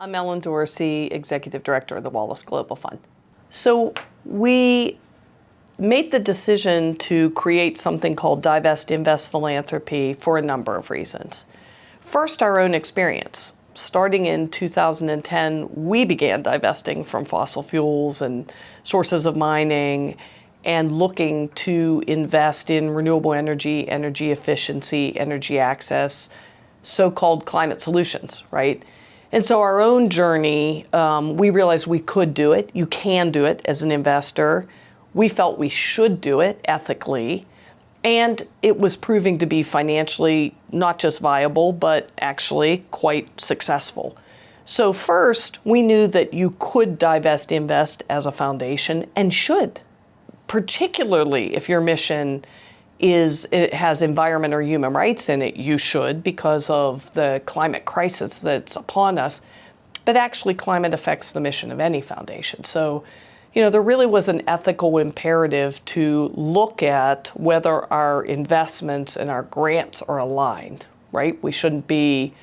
I'm Ellen Dorsey, Executive Director of the Wallace Global Fund. So we made the decision to create something called Divest, Invest Philanthropy for a number of reasons. First, our own experience. Starting in 2010, we began divesting from fossil fuels and sources of mining and looking to invest in renewable energy, energy efficiency, energy access, so-called climate solutions, right? And so our own journey, we realized we could do it. You can do it as an investor. We felt we should do it ethically. And it was proving to be financially not just viable, but actually quite successful. So first, we knew that you could divest, invest as a foundation and should, particularly if your mission it has environment or human rights in it, you should, because of the climate crisis that's upon us. But actually, climate affects the mission of any foundation. So, there really was an ethical imperative to look at whether our investments and our grants are aligned, right? We shouldn't be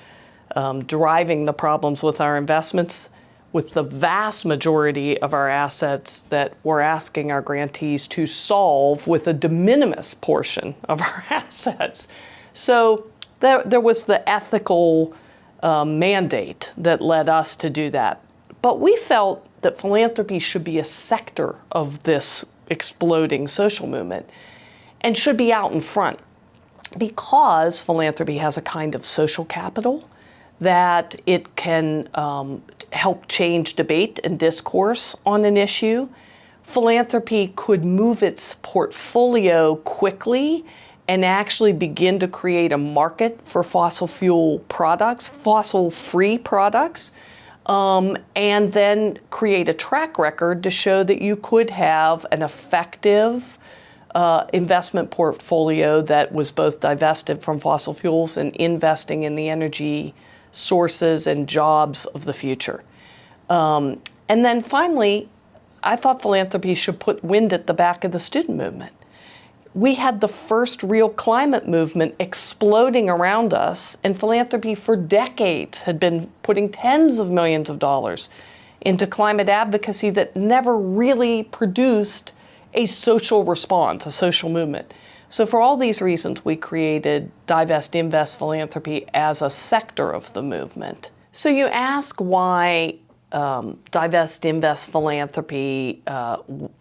driving the problems with our investments with the vast majority of our assets that we're asking our grantees to solve with a de minimis portion of our assets. So there was the ethical mandate that led us to do that. But we felt that philanthropy should be a sector of this exploding social movement and should be out in front because philanthropy has a kind of social capital that it can help change debate and discourse on an issue. Philanthropy could move its portfolio quickly and actually begin to create a market for fossil fuel products, fossil-free products, and then create a track record to show that you could have an effective investment portfolio that was both divested from fossil fuels and investing in the energy sources and jobs of the future. And then finally, I thought philanthropy should put wind at the back of the student movement. We had the first real climate movement exploding around us, and philanthropy for decades had been putting tens of millions of dollars into climate advocacy that never really produced a social response, a social movement. So for all these reasons, we created Divest, Invest Philanthropy as a sector of the movement. So you ask why Divest, Invest Philanthropy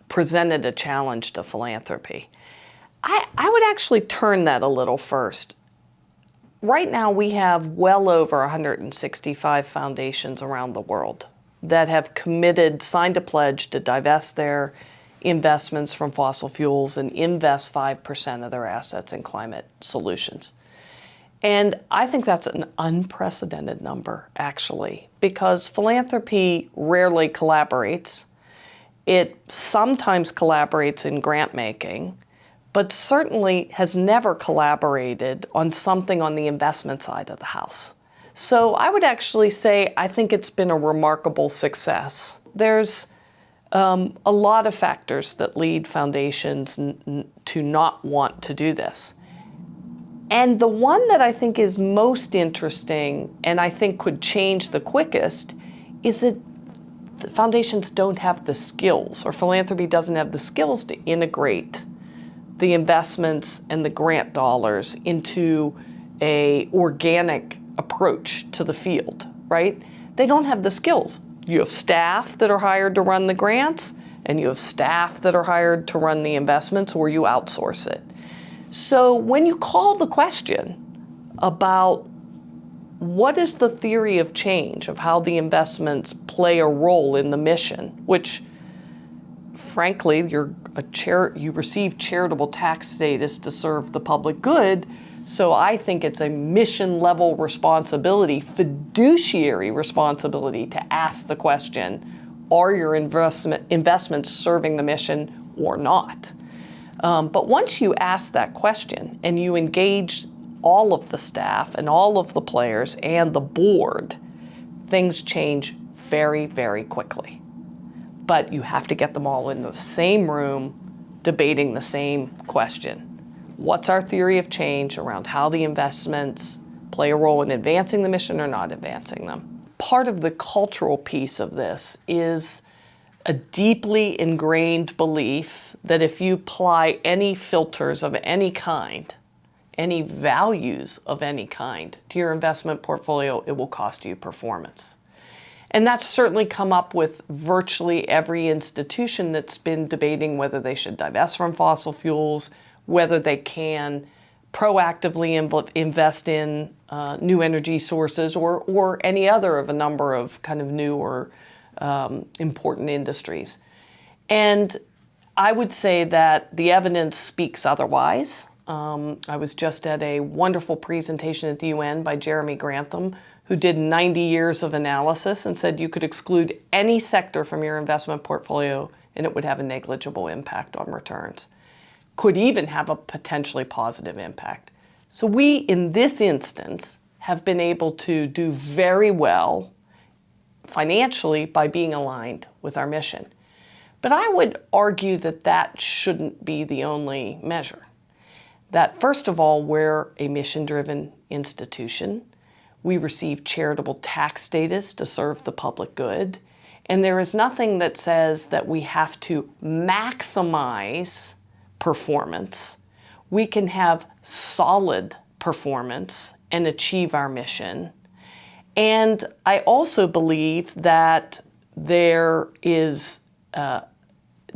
presented a challenge to philanthropy. I would actually turn that a little first. Right now, we have well over 165 foundations around the world that have signed a pledge to divest their investments from fossil fuels and invest 5% of their assets in climate solutions. And I think that's an unprecedented number, actually, because philanthropy rarely collaborates. It sometimes collaborates in grant making, but certainly has never collaborated on something on the investment side of the house. So I would actually say I think it's been a remarkable success. There's a lot of factors that lead foundations to not want to do this. And the one that I think is most interesting and I think could change the quickest is that the foundations don't have the skills, or philanthropy doesn't have the skills to integrate the investments and the grant dollars into an organic approach to the field, right? They don't have the skills. You have staff that are hired to run the grants, and you have staff that are hired to run the investments, or you outsource it. So when you call the question about what is the theory of change of how the investments play a role in the mission, which frankly, you receive charitable tax status to serve the public good, so I think it's a mission-level responsibility, fiduciary responsibility, to ask the question, are your investments serving the mission or not? But once you ask that question and you engage all of the staff and all of the players and the board, things change very, very quickly. But you have to get them all in the same room debating the same question. What's our theory of change around how the investments play a role in advancing the mission or not advancing them? part of the cultural piece of this is a deeply ingrained belief that if you apply any filters of any kind, any values of any kind to your investment portfolio, it will cost you performance. And that's certainly come up with virtually every institution that's been debating whether they should divest from fossil fuels, whether they can proactively invest in new energy sources or any other of a number of kind of new or important industries. And I would say that the evidence speaks otherwise. I was just at a wonderful presentation at the UN by Jeremy Grantham, who did 90 years of analysis and said you could exclude any sector from your investment portfolio and it would have a negligible impact on returns. Could even have a potentially positive impact. So we, in this instance, have been able to do very well financially by being aligned with our mission. But I would argue that that shouldn't be the only measure. That first of all, we're a mission-driven institution. We receive charitable tax status to serve the public good. And there is nothing that says that we have to maximize performance. We can have solid performance and achieve our mission. And I also believe that there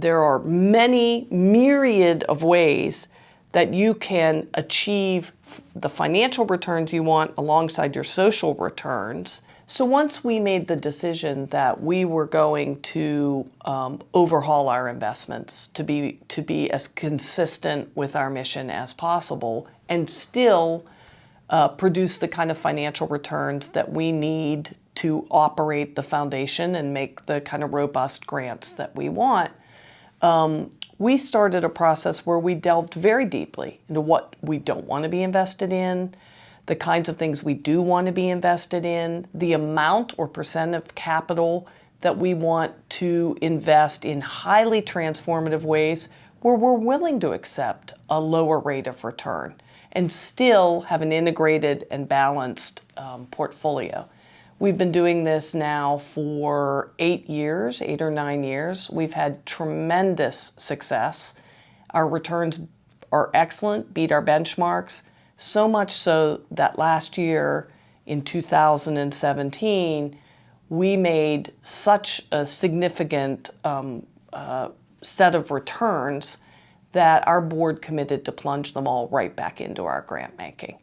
are many myriad of ways that you can achieve the financial returns you want alongside your social returns. So once we made the decision that we were going to overhaul our investments to be as consistent with our mission as possible and still produce the kind of financial returns that we need to operate the foundation and make the kind of robust grants that we want, we started a process where we delved very deeply into what we don't want to be invested in, the kinds of things we do want to be invested in, the amount or percent of capital that we want to invest in highly transformative ways where we're willing to accept a lower rate of return and still have an integrated and balanced portfolio. We've been doing this now for 8 or 9 years. We've had tremendous success. Our returns are excellent, beat our benchmarks, so much so that last year in 2017, we made such a significant set of returns that our board committed to plunge them all right back into our grant making.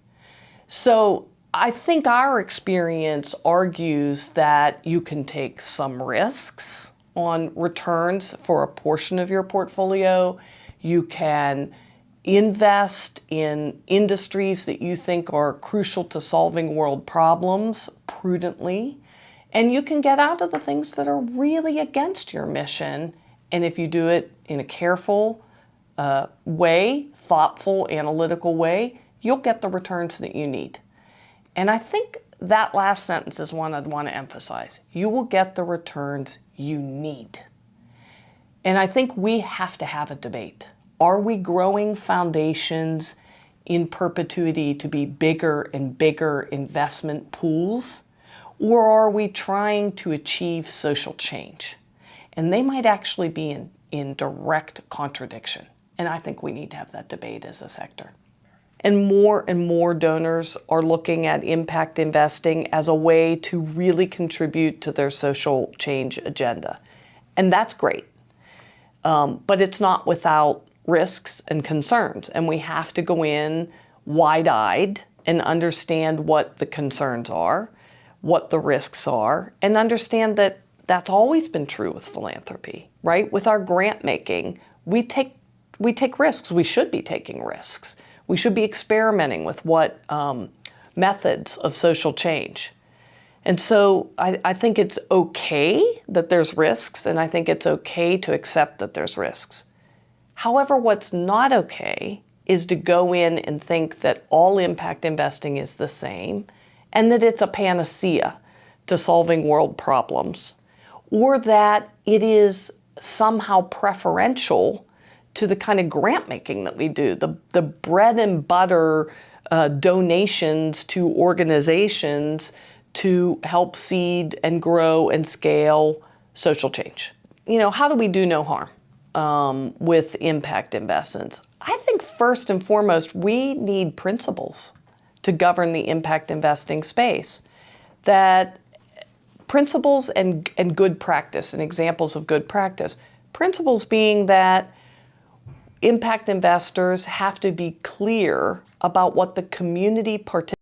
So I think our experience argues that you can take some risks on returns for a portion of your portfolio. You can invest in industries that you think are crucial to solving world problems prudently, and you can get out of the things that are really against your mission. And if you do it in a careful way, thoughtful, analytical way, you'll get the returns that you need. And I think that last sentence is one I'd want to emphasize. You will get the returns you need. And I think we have to have a debate. Are we growing foundations in perpetuity to be bigger and bigger investment pools? Or are we trying to achieve social change? And they might actually be in direct contradiction. And I think we need to have that debate as a sector. And more donors are looking at impact investing as a way to really contribute to their social change agenda. And that's great. But it's not without risks and concerns. And we have to go in wide-eyed and understand what the concerns are, what the risks are, and understand that that's always been true with philanthropy, right? With our grant making, we take risks. We should be taking risks. We should be experimenting with what methods of social change. And so I think it's okay that there's risks, and I think it's okay to accept that there's risks. However, what's not okay is to go in and think that all impact investing is the same and that it's a panacea to solving world problems, or that it is somehow preferential to the kind of grant making that we do, the bread and butter donations to organizations to help seed and grow and scale social change. How do we do no harm with impact investments? I think first and foremost, we need principles to govern the impact investing space. That principles and good practice and examples of good practice. Principles being that impact investors have to be clear about what the community participants